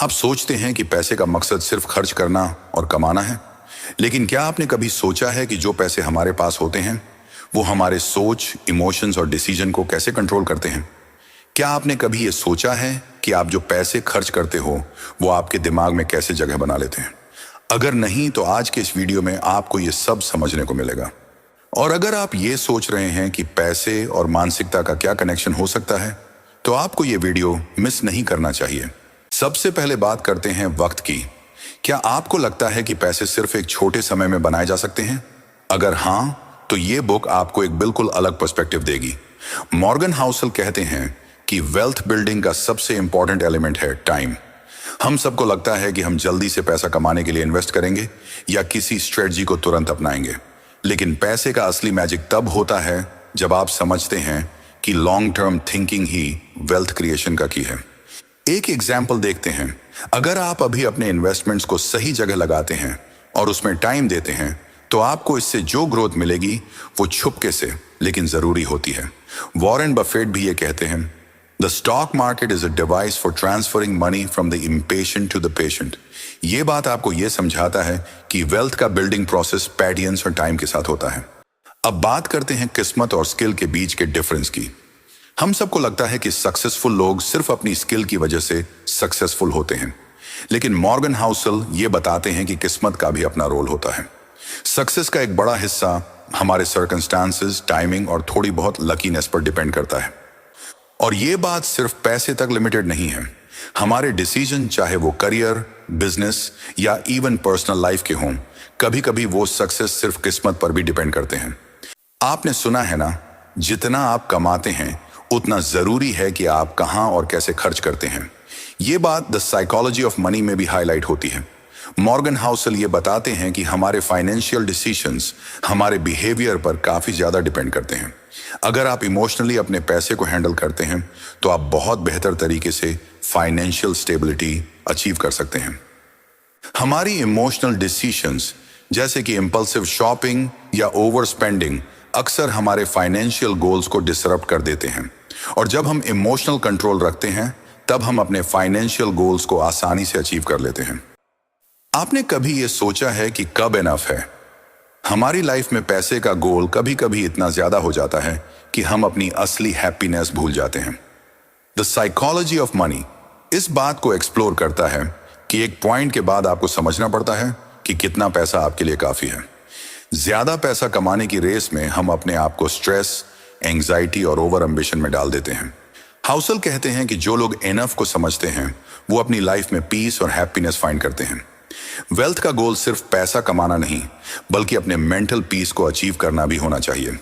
आप सोचते हैं कि पैसे का मकसद सिर्फ खर्च करना और कमाना है, लेकिन क्या आपने कभी सोचा है कि जो पैसे हमारे पास होते हैं वो हमारे सोच, इमोशंस और डिसीजन को कैसे कंट्रोल करते हैं? क्या आपने कभी ये सोचा है कि आप जो पैसे खर्च करते हो वो आपके दिमाग में कैसे जगह बना लेते हैं? अगर नहीं तो आज के इस वीडियो में आपको ये सब समझने को मिलेगा। और अगर आप ये सोच रहे हैं कि पैसे और मानसिकता का क्या कनेक्शन हो सकता है, तो आपको ये वीडियो मिस नहीं करना चाहिए। सबसे पहले बात करते हैं वक्त की। क्या आपको लगता है कि पैसे सिर्फ एक छोटे समय में बनाए जा सकते हैं? अगर हाँ, तो ये बुक आपको एक बिल्कुल अलग पर्सपेक्टिव देगी। मॉर्गन हाउसल कहते हैं कि वेल्थ बिल्डिंग का सबसे इंपॉर्टेंट एलिमेंट है टाइम। हम सबको लगता है कि हम जल्दी से पैसा कमाने के लिए इन्वेस्ट करेंगे या किसी स्ट्रेटजी को तुरंत अपनाएंगे, लेकिन पैसे का असली मैजिक तब होता है जब आप समझते हैं कि लॉन्ग टर्म थिंकिंग ही वेल्थ क्रिएशन का की है। एक एग्जाम्पल देखते हैं। अगर आप अभी अपने इन्वेस्टमेंट्स को सही जगह लगाते हैं और उसमें टाइम देते हैं, तो आपको इससे जो ग्रोथ मिलेगी वो छुपके से लेकिन जरूरी होती है। वॉरेन बफेट भी ये कहते हैं, the stock market is a device for transferring money from the impatient to the patient. ये बात आपको ये समझाता है कि वेल्थ का बिल्डिंग प्रोसेस पैडियंस और टाइम के साथ होता है। अब बात करते हैं किस्मत और स्किल के बीच के डिफरेंस की। हम सबको लगता है कि सक्सेसफुल लोग सिर्फ अपनी स्किल की वजह से सक्सेसफुल होते हैं, लेकिन मॉर्गन हाउसल ये बताते हैं कि किस्मत का भी अपना रोल होता है। सक्सेस का एक बड़ा हिस्सा हमारे सर्कमस्टांसेस, टाइमिंग और थोड़ी बहुत लकीनेस पर डिपेंड करता है। और ये बात सिर्फ पैसे तक लिमिटेड नहीं है। हमारे डिसीजन, चाहे वो करियर, बिजनेस या इवन पर्सनल लाइफ के हों, कभी कभी वो सक्सेस सिर्फ किस्मत पर भी डिपेंड करते हैं। आपने सुना है ना, जितना आप कमाते हैं उतना जरूरी है कि आप कहां और कैसे खर्च करते हैं। ये बात द साइकोलॉजी ऑफ मनी में भी हाईलाइट होती है। मॉर्गन हाउसल ये बताते हैं कि हमारे फाइनेंशियल डिसीजंस हमारे बिहेवियर पर काफी ज्यादा डिपेंड करते हैं। अगर आप इमोशनली अपने पैसे को हैंडल करते हैं तो आप बहुत बेहतर तरीके से फाइनेंशियल स्टेबिलिटी अचीव कर सकते हैं। हमारी इमोशनल डिसीजंस जैसे कि इम्पल्सिव शॉपिंग या ओवर स्पेंडिंग अक्सर हमारे फाइनेंशियल गोल्स को डिसरप्ट कर देते हैं। और जब हम इमोशनल कंट्रोल रखते हैं तब हम अपने फाइनेंशियल गोल्स को आसानी से अचीव कर लेते हैं। आपने कभी ये सोचा है कि कब इनफ है? हमारी लाइफ में पैसे का गोल कभी कभी इतना ज्यादा हो जाता है कि हम अपनी असली हैप्पीनेस भूल जाते हैं। द साइकोलॉजी ऑफ मनी इस बात को एक्सप्लोर करता है कि एक पॉइंट के बाद आपको समझना पड़ता है कि कितना पैसा आपके लिए काफी है। ज्यादा पैसा कमाने की रेस में हम अपने आप को स्ट्रेस, एंग्जाइटी और ओवर एम्बिशन में डाल देते हैं। हाउसल कहते हैं कि जो लोग एनफ को समझते हैं वो अपनी लाइफ में पीस और हैप्पीनेस फाइंड करते हैं। वेल्थ का गोल सिर्फ पैसा कमाना नहीं, बल्कि अपने मेंटल पीस को अचीव करना भी होना चाहिए।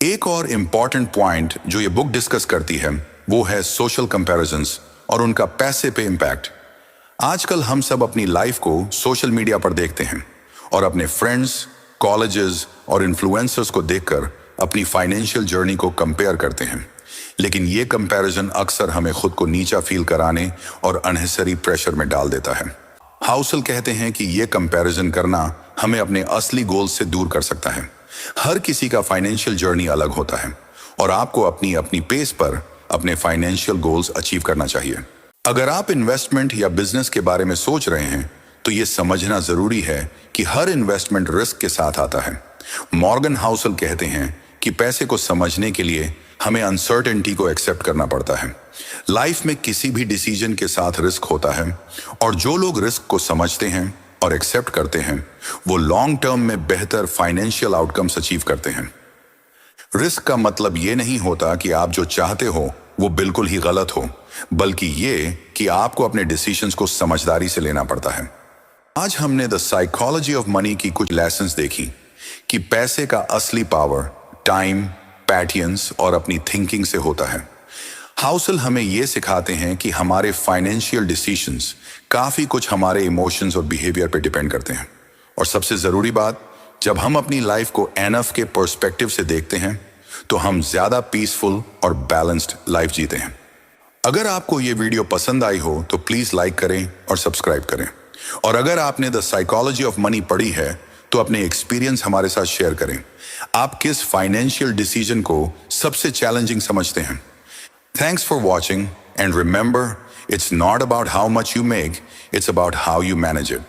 एक और इंपॉर्टेंट पॉइंट जो ये बुक डिस्कस करती है वो है सोशल कंपैरिजंस और उनका पैसे पे इम्पैक्ट। आजकल हम सब अपनी लाइफ को सोशल मीडिया पर देखते हैं और अपने फ्रेंड्स, कॉलेजेस और इन्फ्लुएंसर्स को देखकर अपनी फाइनेंशियल जर्नी को कंपेयर करते हैं। लेकिन ये कंपैरिजन अक्सर हमें खुद को नीचा फील कराने और अननेसेसरी प्रेशर में डाल देता है। हाउसल कहते हैं कि ये कंपैरिजन करना हमें अपने असली गोल से दूर कर सकता है। हर किसी का फाइनेंशियल जर्नी अलग होता है और आपको अपनी अपनी पेस पर अपने फाइनेंशियल गोल्स अचीव करना चाहिए। अगर आप इन्वेस्टमेंट या बिजनेस के बारे में सोच रहे हैं तो ये समझना जरूरी है कि हर इन्वेस्टमेंट रिस्क के साथ आता है। मॉर्गन हाउसल कहते हैं कि पैसे को समझने के लिए हमें अनसर्टेनिटी को एक्सेप्ट करना पड़ता है। लाइफ में किसी भी डिसीजन के साथ रिस्क होता है और जो लोग रिस्क को समझते हैं और एक्सेप्ट करते हैं वो लॉन्ग टर्म में बेहतर फाइनेंशियल आउटकम्स अचीव करते हैं। रिस्क का मतलब ये नहीं होता कि आप जो चाहते हो वो बिल्कुल ही गलत हो, बल्कि ये कि आपको अपने डिसीजंस को समझदारी से लेना पड़ता है। आज हमने द साइकोलॉजी ऑफ मनी की कुछ लेसन्स देखी कि पैसे का असली पावर टाइम, पैटियंस और अपनी थिंकिंग से होता है। हाउसल हमें यह सिखाते हैं कि हमारे फाइनेंशियल डिसीजंस काफी कुछ हमारे इमोशंस और बिहेवियर पे डिपेंड करते हैं। और सबसे जरूरी बात, जब हम अपनी लाइफ को एनफ के पर्सपेक्टिव से देखते हैं तो हम ज्यादा पीसफुल और बैलेंस्ड लाइफ जीते हैं। अगर आपको ये वीडियो पसंद आई हो तो प्लीज लाइक करें और सब्सक्राइब करें। और अगर आपने द साइकोलॉजी ऑफ मनी पढ़ी है तो अपने एक्सपीरियंस हमारे साथ शेयर करें। आप किस फाइनेंशियल डिसीजन को सबसे चैलेंजिंग समझते हैं? Thanks for watching and remember, It's not about how much you make, it's about how you manage it.